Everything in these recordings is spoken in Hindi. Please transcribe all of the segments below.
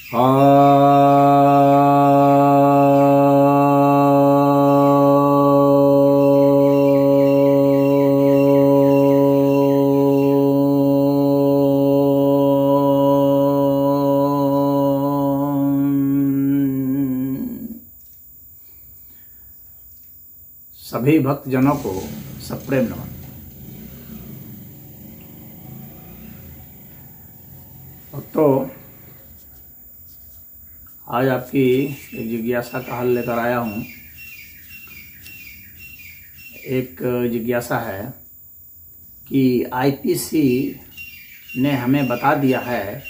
सभी भक्तजनों को सप्रेम नमन। तो आज आपकी एक जिज्ञासा का हल लेकर आया हूँ। एक जिज्ञासा है कि आईपीसी ने हमें बता दिया है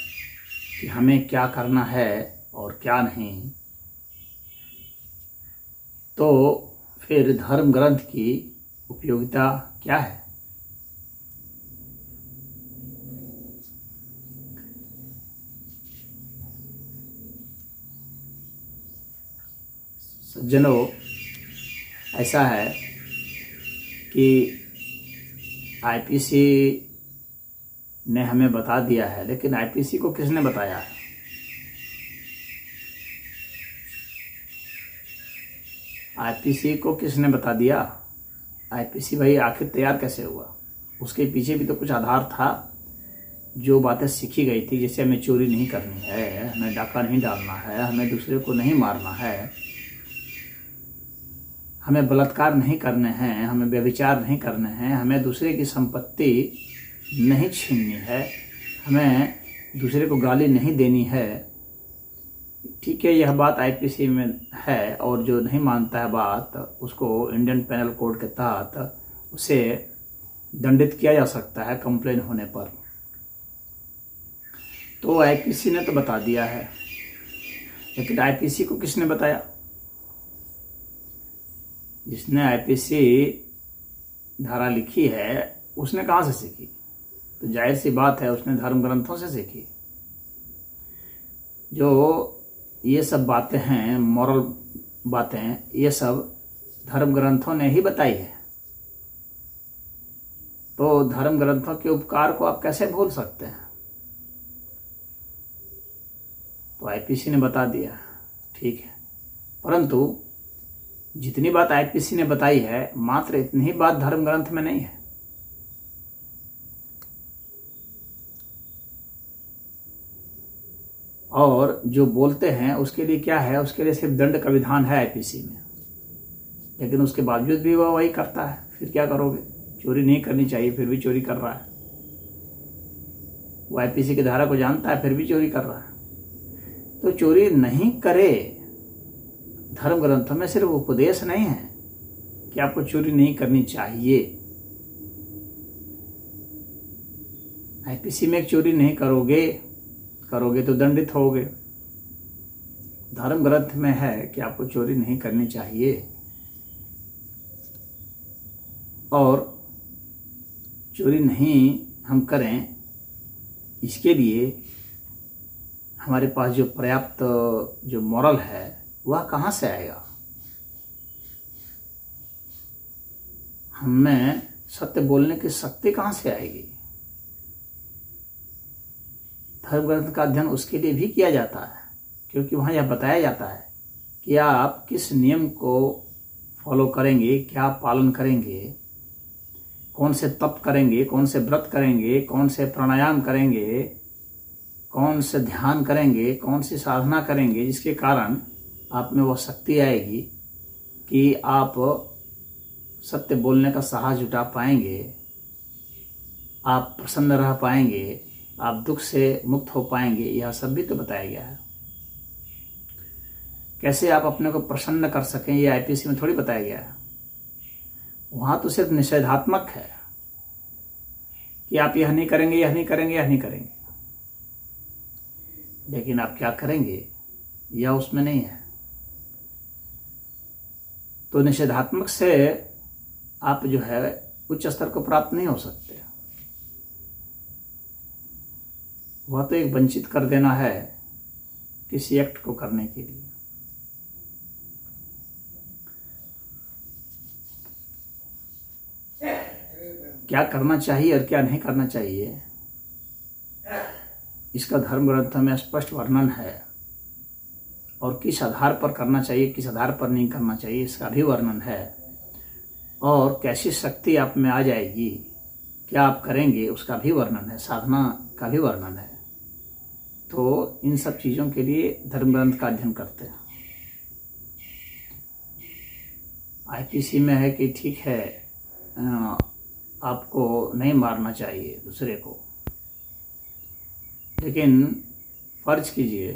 कि हमें क्या करना है और क्या नहीं, तो फिर धर्म ग्रंथ की उपयोगिता क्या है? सज्जनों, ऐसा है कि आईपीसी ने हमें बता दिया है, लेकिन आईपीसी को किसने बताया है? आईपीसी को किसने बता दिया? आईपीसी भाई आखिर तैयार कैसे हुआ? उसके पीछे भी तो कुछ आधार था। जो बातें सीखी गई थी, जैसे हमें चोरी नहीं करनी है, हमें डाका नहीं डालना है, हमें दूसरे को नहीं मारना है, हमें बलात्कार नहीं करने हैं, हमें व्यभिचार नहीं करने हैं, हमें दूसरे की संपत्ति नहीं छीननी है, हमें दूसरे को गाली नहीं देनी है। ठीक है, यह बात आईपीसी में है, और जो नहीं मानता है बात, उसको इंडियन पेनल कोड के तहत उसे दंडित किया जा सकता है कंप्लेन होने पर। तो आईपीसी ने तो बता दिया है, लेकिन आईपीसी को किसने बताया? जिसने आईपीसी धारा लिखी है उसने कहाँ से सीखी? तो जाहिर सी बात है, उसने धर्म ग्रंथों से सीखी। जो ये सब बातें हैं, मॉरल बातें, ये सब धर्म ग्रंथों ने ही बताई है। तो धर्म ग्रंथों के उपकार को आप कैसे भूल सकते हैं? तो आईपीसी ने बता दिया, ठीक है, परंतु जितनी बात आईपीसी ने बताई है, मात्र इतनी ही बात धर्म ग्रंथ में नहीं है। और जो बोलते हैं उसके लिए क्या है? उसके लिए सिर्फ दंड का विधान है आईपीसी में, लेकिन उसके बावजूद भी वह वही करता है। फिर क्या करोगे? चोरी नहीं करनी चाहिए, फिर भी चोरी कर रहा है। वो आईपीसी की धारा को जानता है, फिर भी चोरी कर रहा है। तो चोरी नहीं करे, धर्म ग्रंथों में सिर्फ उपदेश नहीं है कि आपको चोरी नहीं करनी चाहिए। आईपीसी में चोरी नहीं करोगे तो दंडित होगे। धर्म ग्रंथ में है कि आपको चोरी नहीं करनी चाहिए, और चोरी नहीं हम करें, इसके लिए हमारे पास जो पर्याप्त जो मॉरल है वह कहाँ से आएगा? हमें सत्य बोलने की शक्ति कहाँ से आएगी? धर्म ग्रंथ का अध्ययन उसके लिए भी किया जाता है, क्योंकि वहाँ यह बताया जाता है कि आप किस नियम को फॉलो करेंगे, क्या पालन करेंगे, कौन से तप करेंगे, कौन से व्रत करेंगे, कौन से प्राणायाम करेंगे, कौन से ध्यान करेंगे, कौन सी साधना करेंगे, जिसके कारण आप में वह शक्ति आएगी कि आप सत्य बोलने का साहस जुटा पाएंगे, आप प्रसन्न रह पाएंगे, आप दुख से मुक्त हो पाएंगे। यह सब भी तो बताया गया है। कैसे आप अपने को प्रसन्न कर सकें, ये आईपीसी में थोड़ी बताया गया है। वहाँ तो सिर्फ निषेधात्मक है कि आप यह नहीं करेंगे, यह नहीं करेंगे, यह नहीं करेंगे, लेकिन आप क्या करेंगे यह उसमें नहीं है। तो निषेधात्मक से आप जो है उच्च स्तर को प्राप्त नहीं हो सकते। वह तो एक वंचित कर देना है किसी एक्ट को करने के लिए। क्या करना चाहिए और क्या नहीं करना चाहिए, इसका धर्म ग्रंथों में स्पष्ट वर्णन है। और किस आधार पर करना चाहिए, किस आधार पर नहीं करना चाहिए, इसका भी वर्णन है। और कैसी शक्ति आप में आ जाएगी, क्या आप करेंगे, उसका भी वर्णन है। साधना का भी वर्णन है। तो इन सब चीज़ों के लिए धर्म ग्रंथ का अध्ययन करते हैं। आईपीसी में है कि ठीक है, आपको नहीं मारना चाहिए दूसरे को, लेकिन फर्ज कीजिए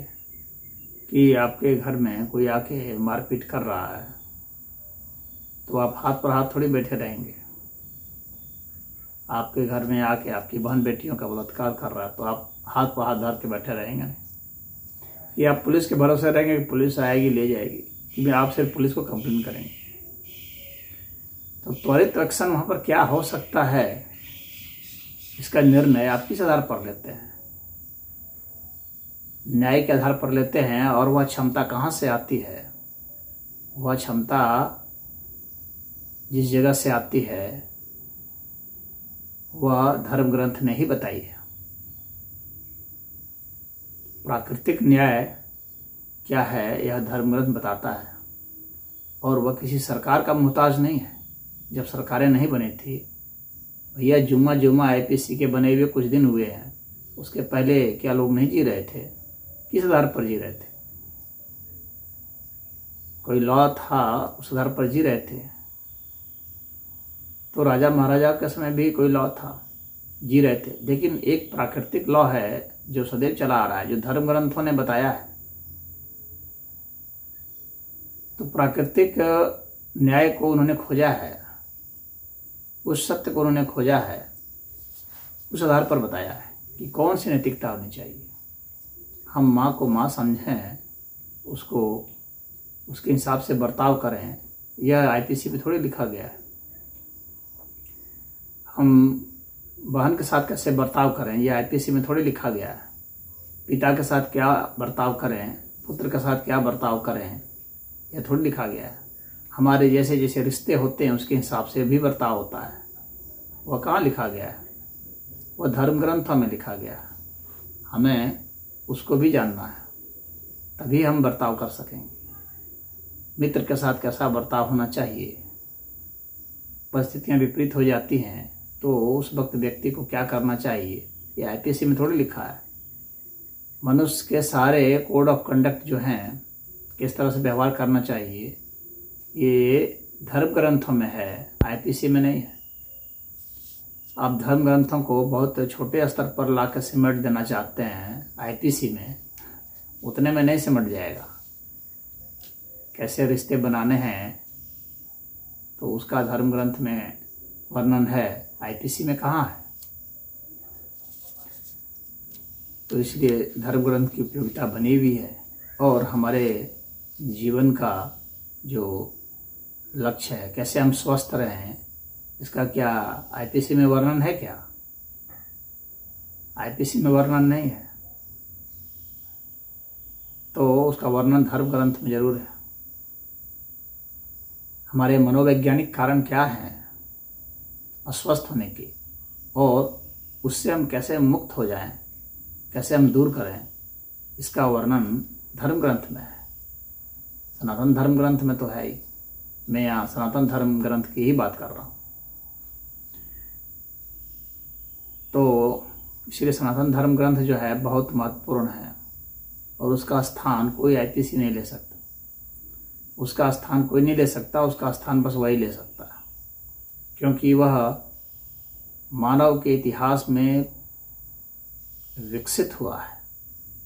कि आपके घर में कोई आके मारपीट कर रहा है, तो आप हाथ पर हाथ थोड़ी बैठे रहेंगे। आपके घर में आके आपकी बहन बेटियों का बलात्कार कर रहा है, तो आप हाथ पर हाथ धर के बैठे रहेंगे नहीं। या आप पुलिस के भरोसे रहेंगे कि पुलिस आएगी ले जाएगी, कि आप सिर्फ पुलिस को कंप्लेन करेंगे। तो त्वरित एक्शन वहाँ पर क्या हो सकता है, इसका निर्णय आप किस आधार पर लेते हैं? न्याय के आधार पर लेते हैं। और वह क्षमता कहाँ से आती है? वह क्षमता जिस जगह से आती है वह धर्म ग्रंथ ने ही बताई है। प्राकृतिक न्याय क्या है, यह धर्म ग्रंथ बताता है। और वह किसी सरकार का मोहताज नहीं है। जब सरकारें नहीं बनी थी, भैया जुम्मा आईपीसी के बने हुए कुछ दिन हुए हैं, उसके पहले क्या लोग नहीं जी रहे थे? किस आधार पर जी रहे थे? कोई लॉ था, उस आधार पर जी रहे थे। तो राजा महाराजा के समय भी कोई लॉ था, जी रहे थे। लेकिन एक प्राकृतिक लॉ है जो सदैव चला आ रहा है, जो धर्म ग्रंथों ने बताया है। तो प्राकृतिक न्याय को उन्होंने खोजा है, उस सत्य को उन्होंने खोजा है, उस आधार पर बताया है कि कौन सी नैतिकता होनी चाहिए। हम माँ को माँ समझें, उसको उसके हिसाब से बर्ताव करें, यह आईपीसी में थोड़ी लिखा गया है। हम बहन के साथ कैसे बर्ताव करें, यह आईपीसी में थोड़ी लिखा गया है। पिता के साथ क्या बर्ताव करें, पुत्र के साथ क्या बर्ताव करें, यह थोड़ी लिखा गया है। हमारे जैसे जैसे रिश्ते होते हैं उसके हिसाब से भी बर्ताव होता है। वह कहाँ लिखा गया है? वह धर्म ग्रंथों में लिखा गया है। हमें उसको भी जानना है, तभी हम बर्ताव कर सकेंगे। मित्र के साथ कैसा बर्ताव होना चाहिए, परिस्थितियाँ विपरीत हो जाती हैं तो उस वक्त व्यक्ति को क्या करना चाहिए, ये आईपीसी में थोड़ी लिखा है। मनुष्य के सारे कोड ऑफ कंडक्ट जो हैं, किस तरह से व्यवहार करना चाहिए, ये धर्म ग्रंथों में है, आईपीसी में नहीं है। आप धर्म ग्रंथों को बहुत छोटे स्तर पर ला कर सिमट देना चाहते हैं आईपीसी में, उतने में नहीं सिमट जाएगा। कैसे रिश्ते बनाने हैं तो उसका धर्म ग्रंथ में वर्णन है, आईपीसी में कहाँ है? तो इसलिए धर्म ग्रंथ की उपयोगिता बनी हुई है। और हमारे जीवन का जो लक्ष्य है, कैसे हम स्वस्थ रहें, इसका क्या आईपीसी में वर्णन है? क्या आईपीसी में वर्णन नहीं है, तो उसका वर्णन धर्म ग्रंथ में जरूर है। हमारे मनोवैज्ञानिक कारण क्या हैं अस्वस्थ होने के, और उससे हम कैसे मुक्त हो जाएं, कैसे हम दूर करें, इसका वर्णन धर्म ग्रंथ में है। सनातन धर्म ग्रंथ में तो है ही। मैं यहाँ सनातन धर्म ग्रंथ की ही बात कर रहा हूँ। तो इसलिए सनातन धर्म ग्रंथ जो है बहुत महत्वपूर्ण है, और उसका स्थान कोई आईपीसी नहीं ले सकता। उसका स्थान कोई नहीं ले सकता, उसका स्थान बस वही ले सकता है, क्योंकि वह मानव के इतिहास में विकसित हुआ है।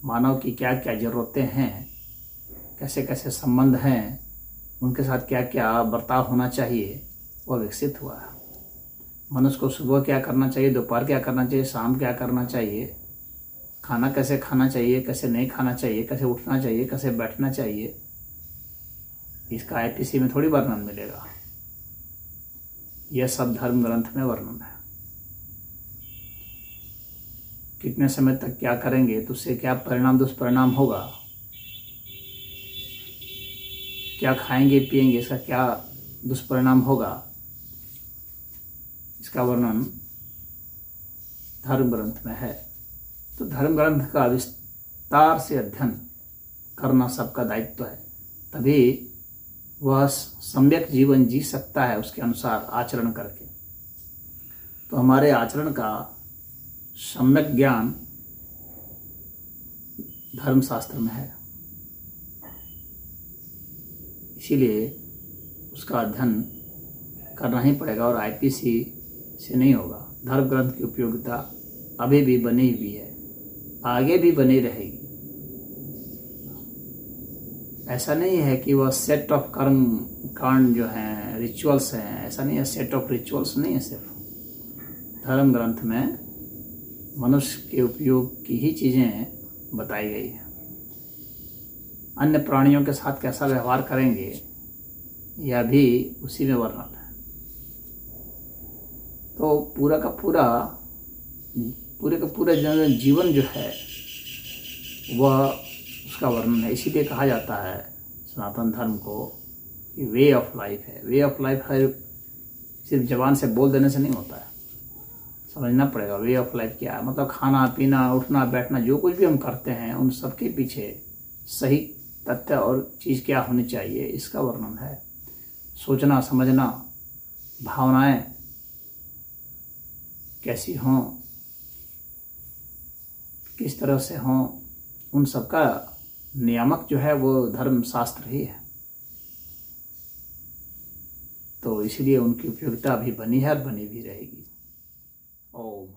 मानव की क्या क्या ज़रूरतें हैं, कैसे कैसे संबंध हैं, उनके साथ क्या क्या बर्ताव होना चाहिए, वह विकसित हुआ है। मनुष्य को सुबह क्या करना चाहिए, दोपहर क्या करना चाहिए, शाम क्या करना चाहिए, खाना कैसे खाना चाहिए, कैसे नहीं खाना चाहिए, कैसे उठना चाहिए, कैसे बैठना चाहिए, इसका आईपीसी में थोड़ी वर्णन मिलेगा। यह सब धर्म ग्रंथ में वर्णन है। कितने समय तक क्या करेंगे तो उससे क्या परिणाम दुष्परिणाम होगा, क्या खाएंगे पिएंगे इसका क्या दुष्परिणाम होगा, इसका वर्णन धर्म ग्रंथ में है। तो धर्म ग्रंथ का विस्तार से अध्ययन करना सबका दायित्व है, तभी वह सम्यक जीवन जी सकता है उसके अनुसार आचरण करके। तो हमारे आचरण का सम्यक ज्ञान धर्मशास्त्र में है, इसीलिए उसका अध्ययन करना ही पड़ेगा और आईपीसी से नहीं होगा। धर्म ग्रंथ की उपयोगिता अभी भी बनी हुई है, आगे भी बनी रहेगी। ऐसा नहीं है कि वह सेट ऑफ कर्म कांड जो हैं, रिचुअल्स हैं, ऐसा नहीं है, सेट ऑफ रिचुअल्स नहीं है। सिर्फ धर्म ग्रंथ में मनुष्य के उपयोग की ही चीज़ें बताई गई हैं। अन्य प्राणियों के साथ कैसा व्यवहार करेंगे यह भी उसी में वर्णन है। तो पूरा का पूरा जीवन जो है वह उसका वर्णन है। इसीलिए कहा जाता है सनातन धर्म को कि वे ऑफ लाइफ है। वे ऑफ लाइफ है सिर्फ जबान से बोल देने से नहीं होता है, समझना पड़ेगा वे ऑफ लाइफ क्या है। मतलब खाना पीना उठना बैठना जो कुछ भी हम करते हैं उन सबके पीछे सही तथ्य और चीज़ क्या होनी चाहिए इसका वर्णन है। सोचना समझना, भावनाएं कैसी हों, किस तरह से हों, उन सबका नियामक जो है वो धर्मशास्त्र ही है। तो इसलिए उनकी उपयोगिता भी बनी है और बनी भी रहेगी। ओम।